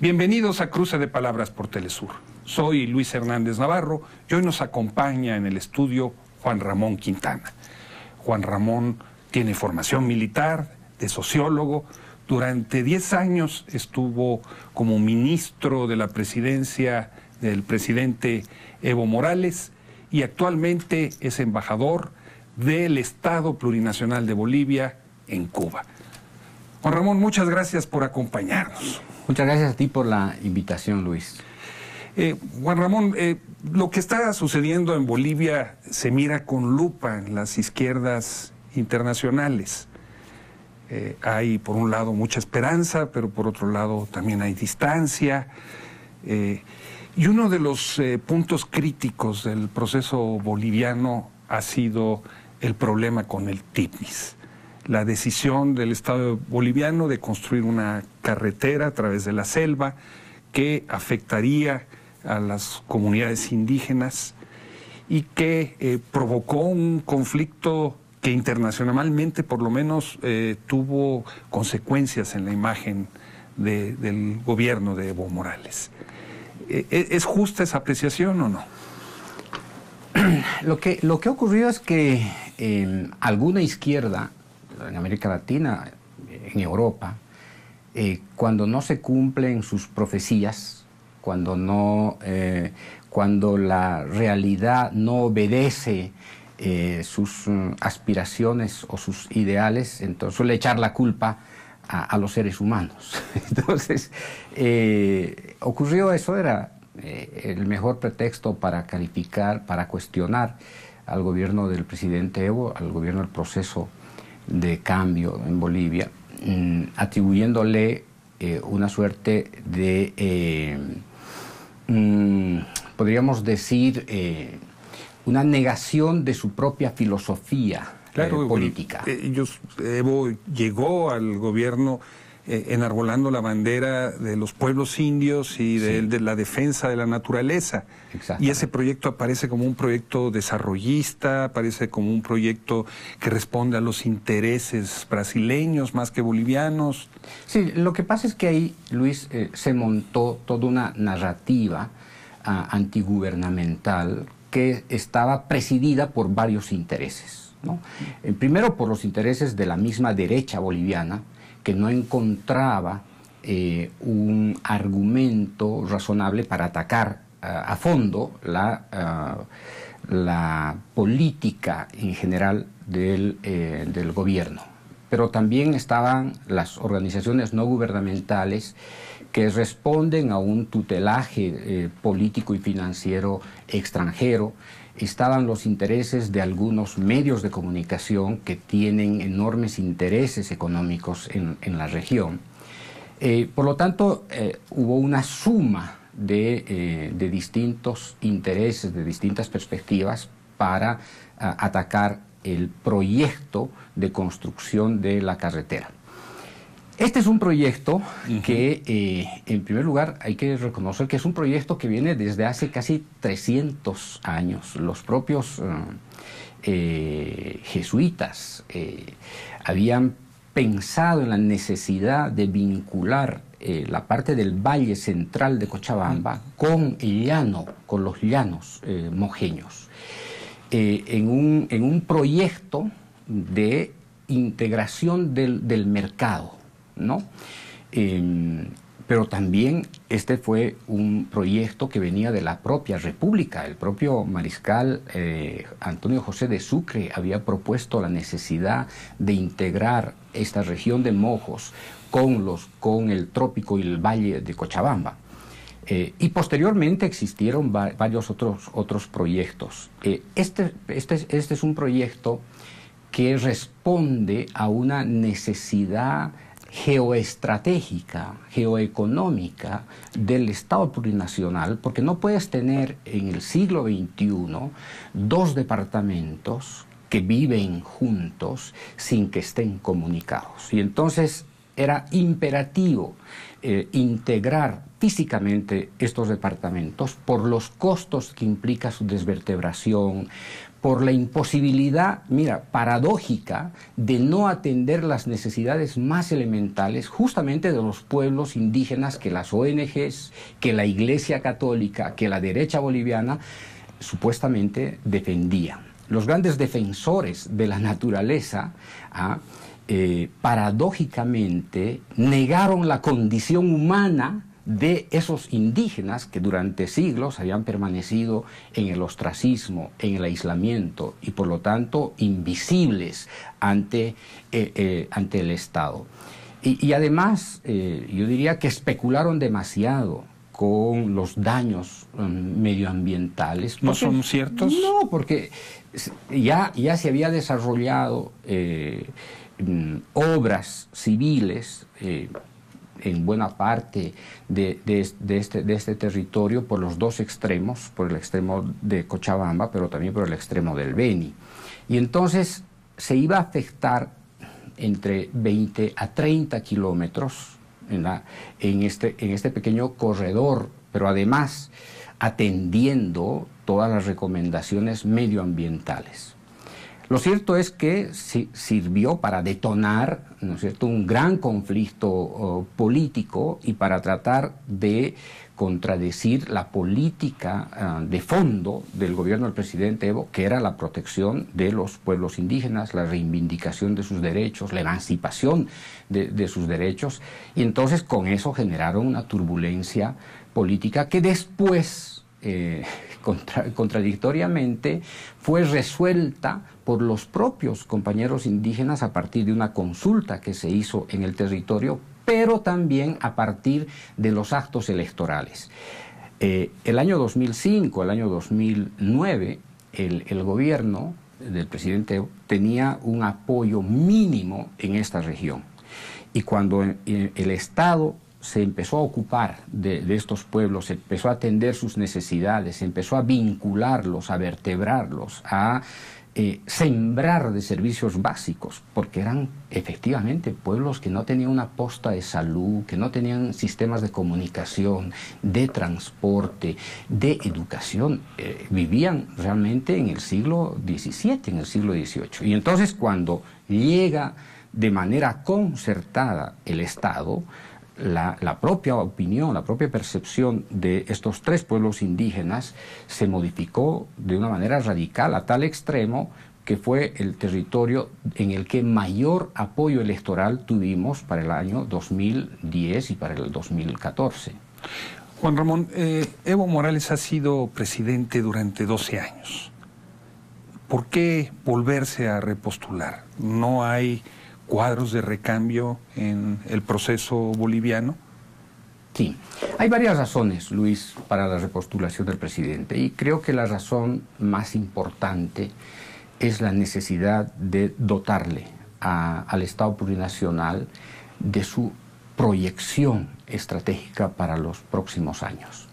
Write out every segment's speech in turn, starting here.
Bienvenidos a Cruce de Palabras por Telesur. Soy Luis Hernández Navarro y hoy nos acompaña en el estudio Juan Ramón Quintana. Juan Ramón tiene formación militar, de sociólogo. Durante 10 años estuvo como ministro de la presidencia del presidente Evo Morales y actualmente es embajador del Estado Plurinacional de Bolivia en Cuba. Juan Ramón, muchas gracias por acompañarnos. Muchas gracias a ti por la invitación, Luis. Juan Ramón, lo que está sucediendo en Bolivia se mira con lupa en las izquierdas internacionales. Hay, por un lado, mucha esperanza, pero por otro lado también hay distancia. Y uno de los puntos críticos del proceso boliviano ha sido el problema con el TIPNIS. La decisión del Estado boliviano de construir una carretera a través de la selva que afectaría a las comunidades indígenas y que provocó un conflicto que internacionalmente por lo menos tuvo consecuencias en la imagen del gobierno de Evo Morales. ¿Es justa esa apreciación o no? Lo que ocurrió es que alguna izquierda en América Latina, en Europa, cuando no se cumplen sus profecías, cuando la realidad no obedece sus aspiraciones o sus ideales, entonces suele echar la culpa a los seres humanos. Entonces, ocurrió eso, era el mejor pretexto para calificar, para cuestionar al gobierno del presidente Evo, al gobierno del proceso de cambio en Bolivia, atribuyéndole una suerte de, podríamos decir, una negación de su propia filosofía política. Evo llegó al gobierno enarbolando la bandera de los pueblos indios y de la defensa de la naturaleza. Y ese proyecto aparece como un proyecto desarrollista, aparece como un proyecto que responde a los intereses brasileños más que bolivianos. Sí, lo que pasa es que ahí, Luis, se montó toda una narrativa antigubernamental que estaba presidida por varios intereses, ¿no? Primero por los intereses de la misma derecha boliviana, que no encontraba un argumento razonable para atacar a fondo la política en general del gobierno. Pero también estaban las organizaciones no gubernamentales que responden a un tutelaje político y financiero extranjero. Estaban los intereses de algunos medios de comunicación que tienen enormes intereses económicos en la región. Por lo tanto, hubo una suma de distintos intereses, de distintas perspectivas para atacar el proyecto de construcción de la carretera. Este es un proyecto que, en primer lugar, hay que reconocer que es un proyecto que viene desde hace casi 300 años. Los propios jesuitas habían pensado en la necesidad de vincular la parte del valle central de Cochabamba con el llano, con los llanos mojeños, en un proyecto de integración del mercado, ¿no? Pero también este fue un proyecto que venía de la propia República. El propio mariscal Antonio José de Sucre había propuesto la necesidad de integrar esta región de Mojos con el trópico y el valle de Cochabamba. Y posteriormente existieron varios otros proyectos. Este es un proyecto que responde a una necesidad geoestratégica, geoeconómica del Estado plurinacional, porque no puedes tener en el siglo XXI dos departamentos que viven juntos sin que estén comunicados. Y entonces era imperativo integrar físicamente estos departamentos por los costos que implica su desvertebración, por la imposibilidad, mira, paradójica, de no atender las necesidades más elementales justamente de los pueblos indígenas que las ONGs, que la Iglesia Católica, que la derecha boliviana supuestamente defendían. Los grandes defensores de la naturaleza, paradójicamente, negaron la condición humana de esos indígenas que durante siglos habían permanecido en el ostracismo, en el aislamiento y por lo tanto invisibles ante el Estado. Y además, yo diría que especularon demasiado con los daños medioambientales. ¿No son ciertos? No, porque ya se había desarrollado obras civiles en buena parte de este territorio por los dos extremos, por el extremo de Cochabamba, pero también por el extremo del Beni. Y entonces se iba a afectar entre 20 a 30 kilómetros en este pequeño corredor, pero además atendiendo todas las recomendaciones medioambientales. Lo cierto es que sirvió para detonar, ¿no es cierto?, un gran conflicto político y para tratar de contradecir la política de fondo del gobierno del presidente Evo, que era la protección de los pueblos indígenas, la reivindicación de sus derechos, la emancipación de sus derechos, y entonces con eso generaron una turbulencia política que después, contradictoriamente, fue resuelta por los propios compañeros indígenas a partir de una consulta que se hizo en el territorio, pero también a partir de los actos electorales. El año 2005, el año 2009, el gobierno del presidente tenía un apoyo mínimo en esta región. Y cuando el Estado se empezó a ocupar de estos pueblos, se empezó a atender sus necesidades, se empezó a vincularlos, a vertebrarlos, a sembrar de servicios básicos, porque eran efectivamente pueblos que no tenían una posta de salud, que no tenían sistemas de comunicación, de transporte, de educación, vivían realmente en el siglo XVII, en el siglo XVIII. Y entonces cuando llega de manera concertada el Estado, la propia opinión, la propia percepción de estos tres pueblos indígenas se modificó de una manera radical a tal extremo que fue el territorio en el que mayor apoyo electoral tuvimos para el año 2010 y para el 2014. Juan Ramón, Evo Morales ha sido presidente durante 12 años. ¿Por qué volverse a repostular? ¿No hay cuadros de recambio en el proceso boliviano? Sí, hay varias razones, Luis, para la repostulación del presidente, y creo que la razón más importante es la necesidad de dotarle al Estado plurinacional de su proyección estratégica para los próximos años.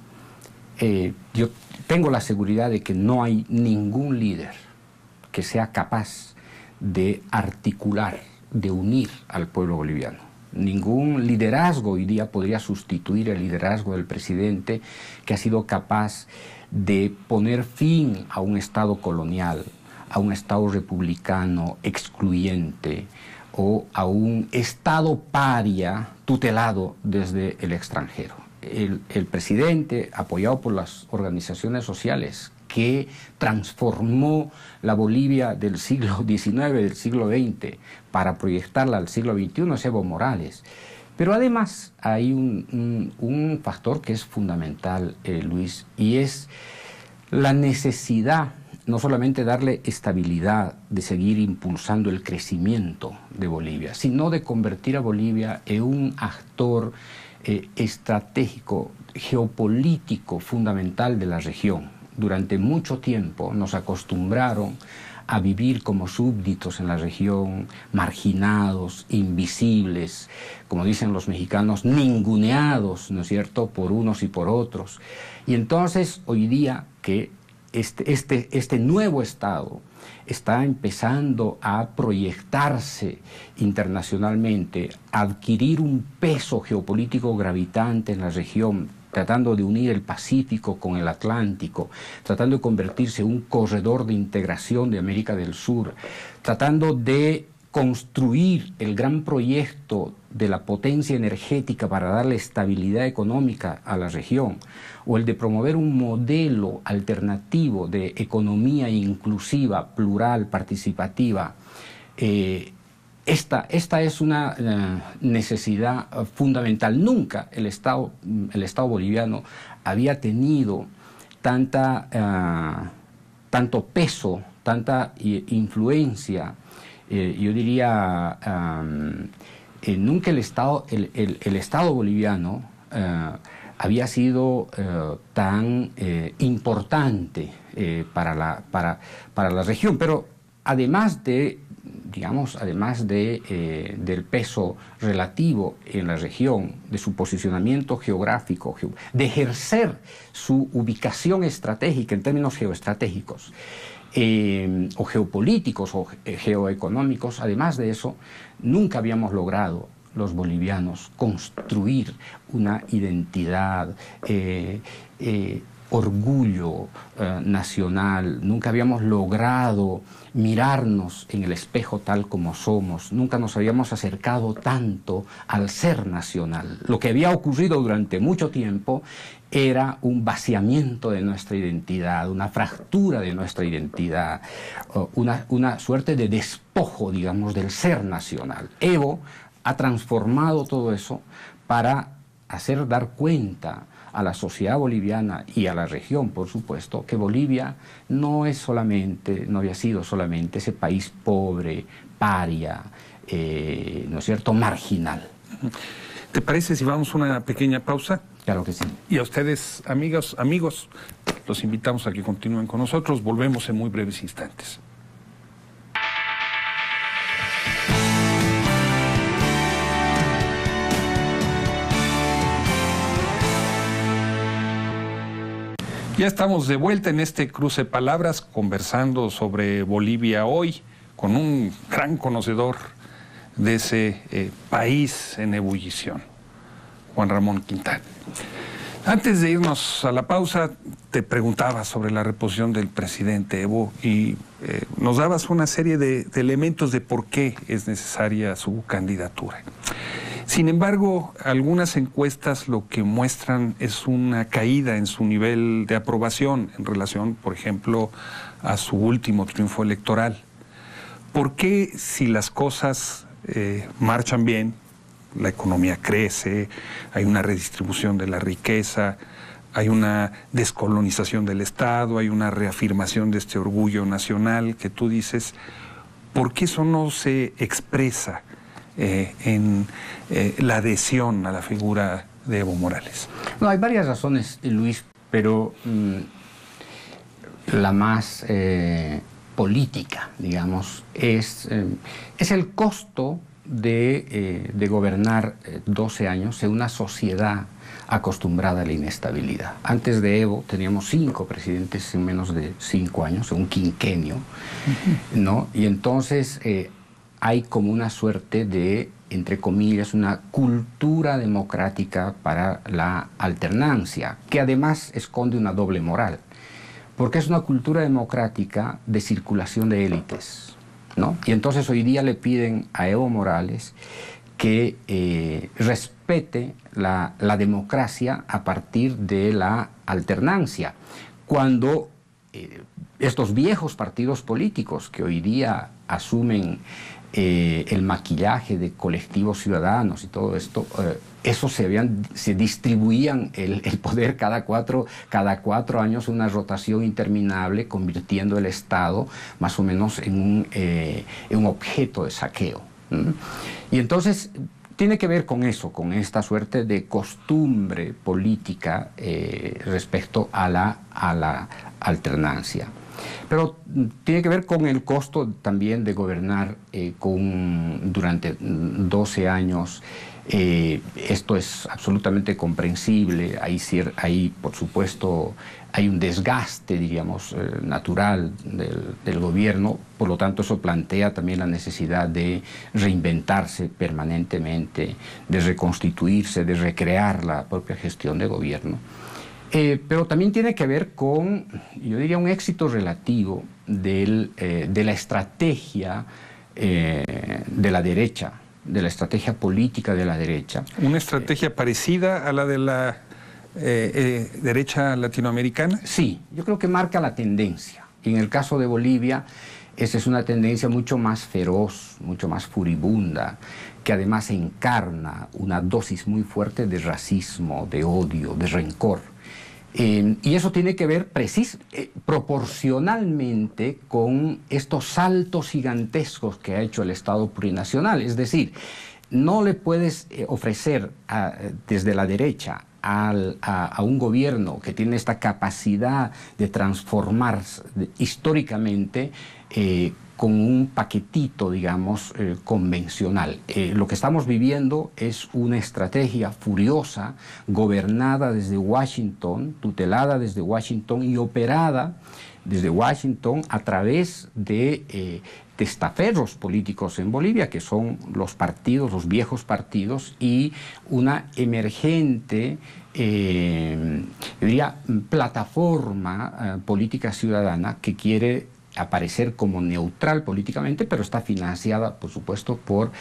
Yo tengo la seguridad de que no hay ningún líder que sea capaz de articular, de unir al pueblo boliviano. Ningún liderazgo hoy día podría sustituir el liderazgo del presidente, que ha sido capaz de poner fin a un Estado colonial, a un Estado republicano excluyente o a un Estado paria tutelado desde el extranjero. El presidente, apoyado por las organizaciones sociales, que transformó la Bolivia del siglo XIX, del siglo XX, para proyectarla al siglo XXI, es Evo Morales. Pero además hay un factor que es fundamental, Luis, y es la necesidad no solamente darle estabilidad, de seguir impulsando el crecimiento de Bolivia, sino de convertir a Bolivia en un actor estratégico, geopolítico fundamental de la región. Durante mucho tiempo nos acostumbraron a vivir como súbditos en la región, marginados, invisibles, como dicen los mexicanos, ninguneados, ¿no es cierto?, por unos y por otros. Y entonces, hoy día que este nuevo Estado está empezando a proyectarse internacionalmente, a adquirir un peso geopolítico gravitante en la región, tratando de unir el Pacífico con el Atlántico, tratando de convertirse en un corredor de integración de América del Sur, tratando de construir el gran proyecto de la potencia energética para darle estabilidad económica a la región, o el de promover un modelo alternativo de economía inclusiva, plural, participativa. Esta es una necesidad fundamental. Nunca el Estado boliviano había tenido tanto peso, tanta influencia. Yo diría, nunca el Estado boliviano había sido tan importante para la región, pero además del peso relativo en la región, de su posicionamiento geográfico, de ejercer su ubicación estratégica en términos geoestratégicos, o geopolíticos o geoeconómicos. Además de eso, nunca habíamos logrado los bolivianos construir una identidad, orgullo nacional. Nunca habíamos logrado mirarnos en el espejo tal como somos. Nunca nos habíamos acercado tanto al ser nacional. Lo que había ocurrido durante mucho tiempo era un vaciamiento de nuestra identidad, una fractura de nuestra identidad, una suerte de despojo, digamos, del ser nacional. Evo ha transformado todo eso para hacer dar cuenta a la sociedad boliviana y a la región, por supuesto, que Bolivia no había sido solamente ese país pobre, paria, ¿no es cierto?, marginal. ¿Te parece si vamos a una pequeña pausa? Claro que sí. Y a ustedes, amigos, los invitamos a que continúen con nosotros. Volvemos en muy breves instantes. Ya estamos de vuelta en este cruce de palabras, conversando sobre Bolivia hoy, con un gran conocedor de ese país en ebullición, Juan Ramón Quintán. Antes de irnos a la pausa, te preguntaba sobre la reposición del presidente Evo y nos dabas una serie de elementos de por qué es necesaria su candidatura. Sin embargo, algunas encuestas lo que muestran es una caída en su nivel de aprobación en relación, por ejemplo, a su último triunfo electoral. ¿Por qué, si las cosas marchan bien, la economía crece, hay una redistribución de la riqueza, hay una descolonización del Estado, hay una reafirmación de este orgullo nacional que tú dices, ¿por qué eso no se expresa en la adhesión a la figura de Evo Morales? No, hay varias razones, Luis, pero la más política, digamos, es el costo de gobernar 12 años en una sociedad acostumbrada a la inestabilidad. Antes de Evo teníamos 5 presidentes en menos de 5 años, un quinquenio, ¿no? Y entonces hay como una suerte de, entre comillas, una cultura democrática para la alternancia, que además esconde una doble moral, porque es una cultura democrática de circulación de élites, ¿no? Y entonces hoy día le piden a Evo Morales que respete la democracia a partir de la alternancia, cuando estos viejos partidos políticos que hoy día asumen el maquillaje de colectivos ciudadanos y todo esto, eso se distribuían el poder cada cuatro años, una rotación interminable, convirtiendo el Estado más o menos en un objeto de saqueo. Y entonces tiene que ver con eso, con esta suerte de costumbre política respecto a la alternancia. Pero tiene que ver con el costo también de gobernar durante 12 años Esto es absolutamente comprensible. Hay, por supuesto, hay un desgaste, diríamos, natural del gobierno. Por lo tanto, eso plantea también la necesidad de reinventarse permanentemente, de reconstituirse, de recrear la propia gestión de gobierno. Pero también tiene que ver con, yo diría, un éxito relativo de la estrategia de la derecha, de la estrategia política de la derecha. ¿Una estrategia parecida a la de la derecha latinoamericana? Sí, yo creo que marca la tendencia. En el caso de Bolivia, esa es una tendencia mucho más feroz, mucho más furibunda, que además encarna una dosis muy fuerte de racismo, de odio, de rencor. Y eso tiene que ver proporcionalmente con estos saltos gigantescos que ha hecho el Estado plurinacional. Es decir, no le puedes ofrecer desde la derecha a un gobierno que tiene esta capacidad de transformarse históricamente con un paquetito, digamos, convencional. Lo que estamos viviendo es una estrategia furiosa, gobernada desde Washington, tutelada desde Washington y operada desde Washington a través de testaferros políticos en Bolivia, que son los partidos, los viejos partidos, y una emergente, yo diría, plataforma política ciudadana que quiere aparecer como neutral políticamente, pero está financiada, por supuesto, por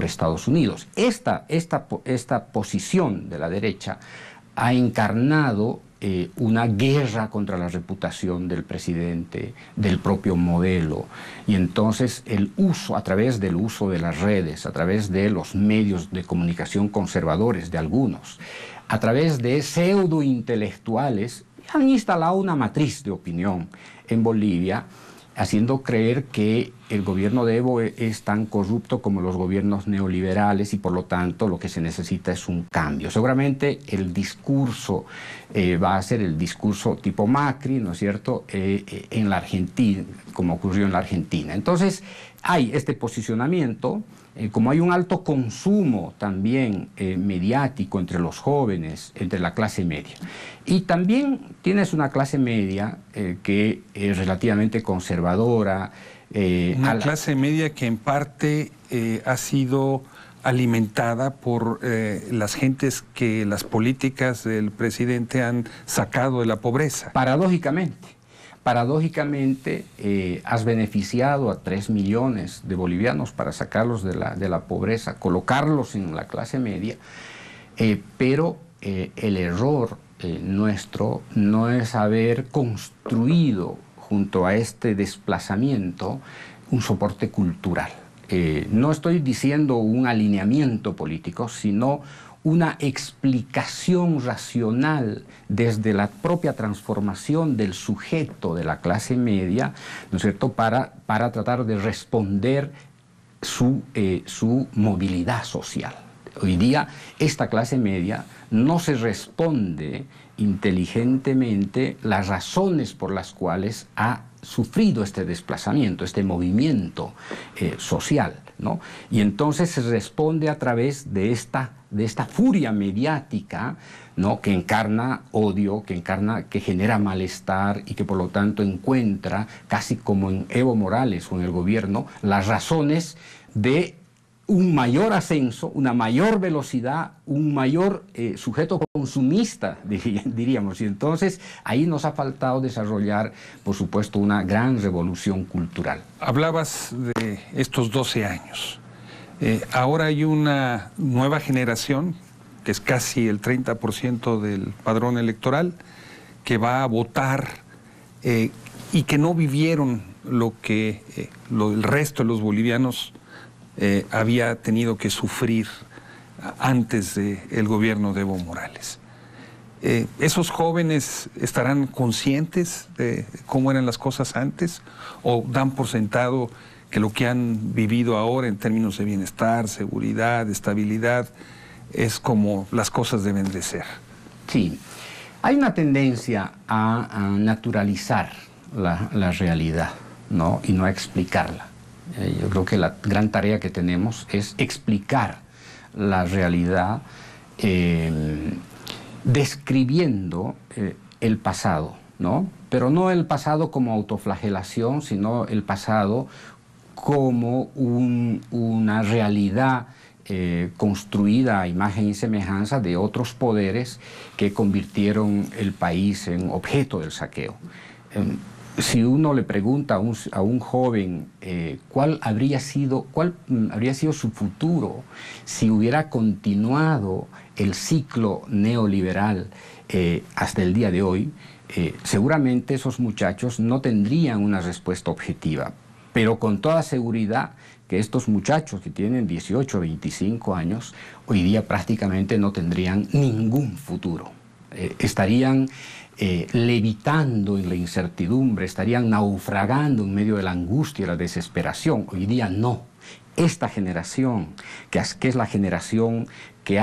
Estados Unidos. Esta posición de la derecha ha encarnado una guerra contra la reputación del presidente, del propio modelo, y entonces el uso, a través del uso de las redes, a través de los medios de comunicación conservadores de algunos, a través de pseudointelectuales, han instalado una matriz de opinión en Bolivia, haciendo creer que el gobierno de Evo es tan corrupto como los gobiernos neoliberales y por lo tanto lo que se necesita es un cambio. Seguramente el discurso va a ser el discurso tipo Macri, ¿no es cierto?, en la Argentina, como ocurrió en la Argentina. Entonces hay este posicionamiento, como hay un alto consumo también mediático entre los jóvenes, entre la clase media. Y también tienes una clase media que es relativamente conservadora. Una clase media que en parte ha sido alimentada por las gentes que las políticas del presidente han sacado de la pobreza. Paradójicamente, has beneficiado a 3 millones de bolivianos para sacarlos de la pobreza, colocarlos en la clase media, pero el error nuestro no es haber construido junto a este desplazamiento un soporte cultural. No estoy diciendo un alineamiento político, sino una explicación racional desde la propia transformación del sujeto de la clase media, ¿no es cierto?, para tratar de responder su movilidad social. Hoy día esta clase media no se responde inteligentemente las razones por las cuales ha sufrido este desplazamiento, este movimiento social, ¿no? Y entonces se responde a través de esta furia mediática, ¿no?, que encarna odio, que genera malestar y que por lo tanto encuentra, casi como en Evo Morales o en el gobierno, las razones de un mayor ascenso, una mayor velocidad, un mayor sujeto consumista, diríamos. Y entonces ahí nos ha faltado desarrollar, por supuesto, una gran revolución cultural. Hablabas de estos 12 años. Ahora hay una nueva generación, que es casi el 30% del padrón electoral, que va a votar y que no vivieron lo que el resto de los bolivianos había tenido que sufrir antes del gobierno de Evo Morales. ¿Esos jóvenes estarán conscientes de cómo eran las cosas antes o dan por sentado que lo que han vivido ahora en términos de bienestar, seguridad, estabilidad, es como las cosas deben de ser? Sí, hay una tendencia a naturalizar la realidad, ¿no?, y no a explicarla. Yo creo que la gran tarea que tenemos es explicar la realidad describiendo el pasado, ¿no? Pero no el pasado como autoflagelación, sino el pasado como una realidad construida a imagen y semejanza de otros poderes que convirtieron el país en objeto del saqueo. Si uno le pregunta a un joven cuál habría sido su futuro si hubiera continuado el ciclo neoliberal hasta el día de hoy, seguramente esos muchachos no tendrían una respuesta objetiva, pero con toda seguridad que estos muchachos que tienen 18 o 25 años hoy día prácticamente no tendrían ningún futuro. Estarían levitando en la incertidumbre, estarían naufragando en medio de la angustia y la desesperación. Hoy día no. Esta generación, que es la generación que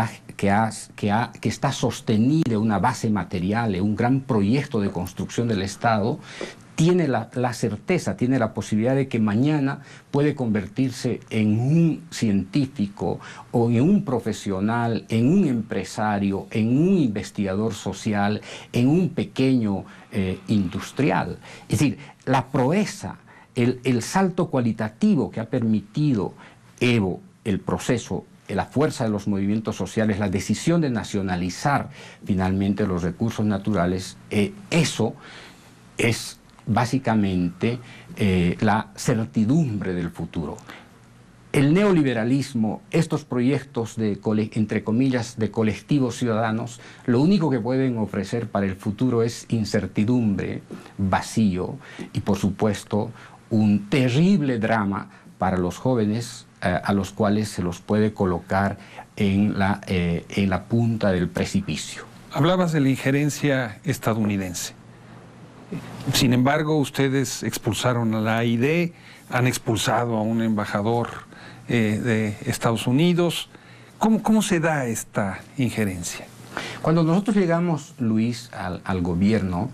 está sostenida en una base material, en un gran proyecto de construcción del Estado, tiene la certeza, tiene la posibilidad de que mañana puede convertirse en un científico o en un profesional, en un empresario, en un investigador social, en un pequeño industrial. Es decir, la proeza, el salto cualitativo que ha permitido Evo, el proceso, la fuerza de los movimientos sociales, la decisión de nacionalizar finalmente los recursos naturales, eso es básicamente la certidumbre del futuro. El neoliberalismo, estos proyectos entre comillas, de colectivos ciudadanos, lo único que pueden ofrecer para el futuro es incertidumbre, vacío y, por supuesto, un terrible drama para los jóvenes a los cuales se los puede colocar en la punta del precipicio. Hablabas de la injerencia estadounidense. Sin embargo, ustedes expulsaron a la AID, han expulsado a un embajador de Estados Unidos. ¿Cómo se da esta injerencia? Cuando nosotros llegamos, Luis, al gobierno,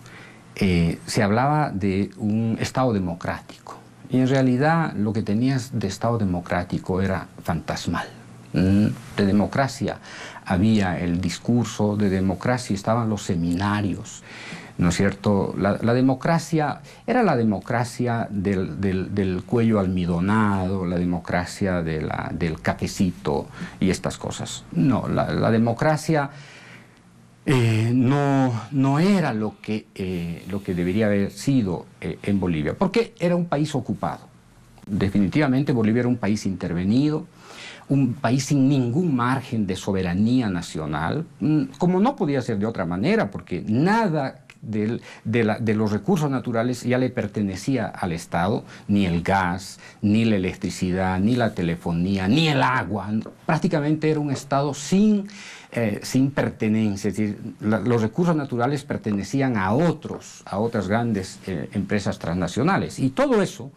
se hablaba de un Estado democrático. Y en realidad lo que tenías de Estado democrático era fantasmal. De democracia había el discurso, de democracia estaban los seminarios, ¿no es cierto? La democracia era la democracia del cuello almidonado, la democracia del cafecito y estas cosas. No, la democracia no era lo que debería haber sido en Bolivia, porque era un país ocupado. Definitivamente Bolivia era un país intervenido, un país sin ningún margen de soberanía nacional, como no podía ser de otra manera, porque nada de los recursos naturales ya le pertenecía al Estado, ni el gas, ni la electricidad, ni la telefonía, ni el agua. Prácticamente era un Estado sin pertenencia. Es decir, los recursos naturales pertenecían a otras grandes empresas transnacionales. Y todo eso,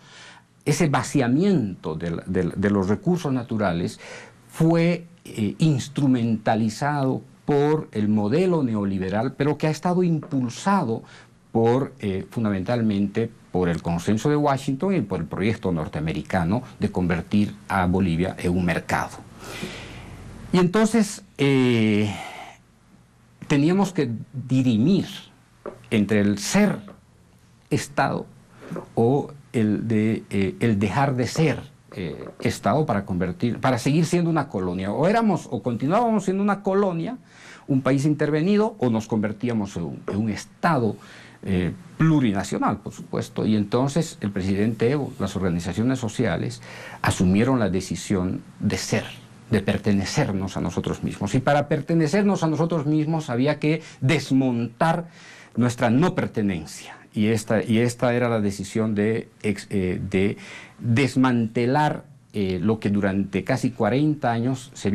ese vaciamiento de los recursos naturales fue instrumentalizado por el modelo neoliberal, pero que ha estado impulsado fundamentalmente por el consenso de Washington y por el proyecto norteamericano de convertir a Bolivia en un mercado. Y entonces teníamos que dirimir entre el ser Estado o el dejar de ser Estado para seguir siendo una colonia. O continuábamos siendo una colonia, un país intervenido, o nos convertíamos en un Estado plurinacional, por supuesto. Y entonces el presidente Evo, las organizaciones sociales, asumieron la decisión de ser, de pertenecernos a nosotros mismos. Y para pertenecernos a nosotros mismos había que desmontar nuestra no pertenencia. Y esta era la decisión de desmantelar lo que durante casi 40 años se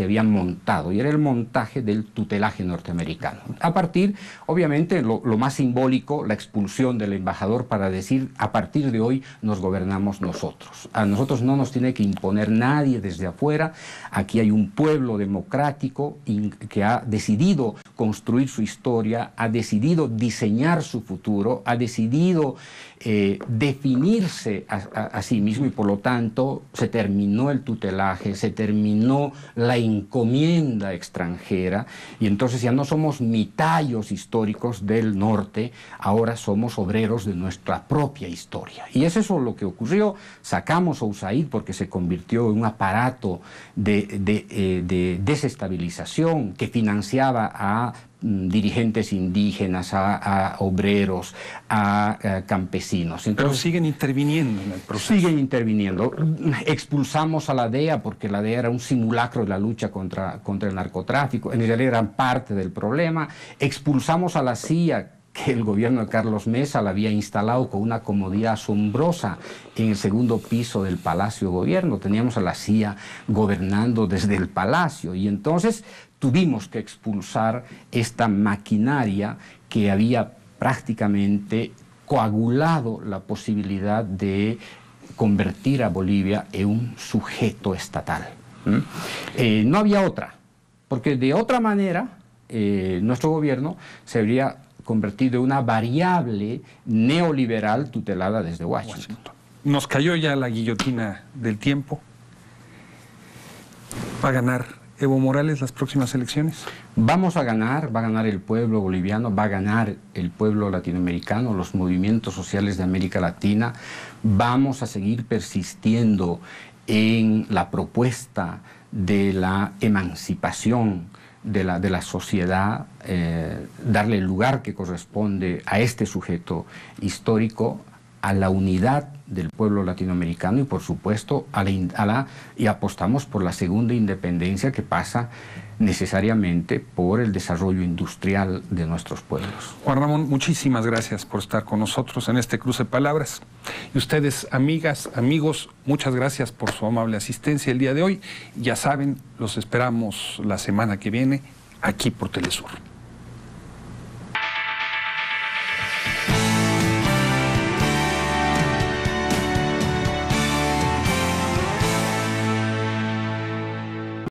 había montado, y era el montaje del tutelaje norteamericano. A partir, obviamente, lo más simbólico, la expulsión del embajador para decir, a partir de hoy nos gobernamos nosotros. A nosotros no nos tiene que imponer nadie desde afuera. Aquí hay un pueblo democrático que ha decidido construir su historia, ha decidido diseñar su futuro, ha decidido definirse a sí mismo, y por lo tanto se terminó el tutelaje, se terminó la encomienda extranjera, y entonces ya no somos mitallos históricos del norte, ahora somos obreros de nuestra propia historia. Y es eso lo que ocurrió. Sacamos a USAID porque se convirtió en un aparato de desestabilización que financiaba a dirigentes indígenas, a obreros, a campesinos. Entonces, pero siguen interviniendo en el proceso. Siguen interviniendo. Expulsamos a la DEA porque la DEA era un simulacro de la lucha contra el narcotráfico. En realidad eran parte del problema. Expulsamos a la CIA, que el gobierno de Carlos Mesa la había instalado con una comodidad asombrosa en el segundo piso del Palacio de Gobierno. Teníamos a la CIA gobernando desde el Palacio, y entonces tuvimos que expulsar esta maquinaria que había prácticamente coagulado la posibilidad de convertir a Bolivia en un sujeto estatal. No había otra, porque de otra manera nuestro gobierno se habría convertido en una variable neoliberal tutelada desde Washington. Nos cayó ya la guillotina del tiempo. ¿Va a ganar Evo Morales las próximas elecciones? Vamos a ganar, va a ganar el pueblo boliviano, va a ganar el pueblo latinoamericano, los movimientos sociales de América Latina. Vamos a seguir persistiendo en la propuesta de la emancipación de la sociedad, darle el lugar que corresponde a este sujeto histórico, a la unidad del pueblo latinoamericano y, por supuesto, y apostamos por la segunda independencia, que pasa necesariamente por el desarrollo industrial de nuestros pueblos. Juan Ramón, muchísimas gracias por estar con nosotros en este cruce de palabras. Y ustedes, amigas, amigos, muchas gracias por su amable asistencia el día de hoy. Ya saben, los esperamos la semana que viene aquí por Telesur.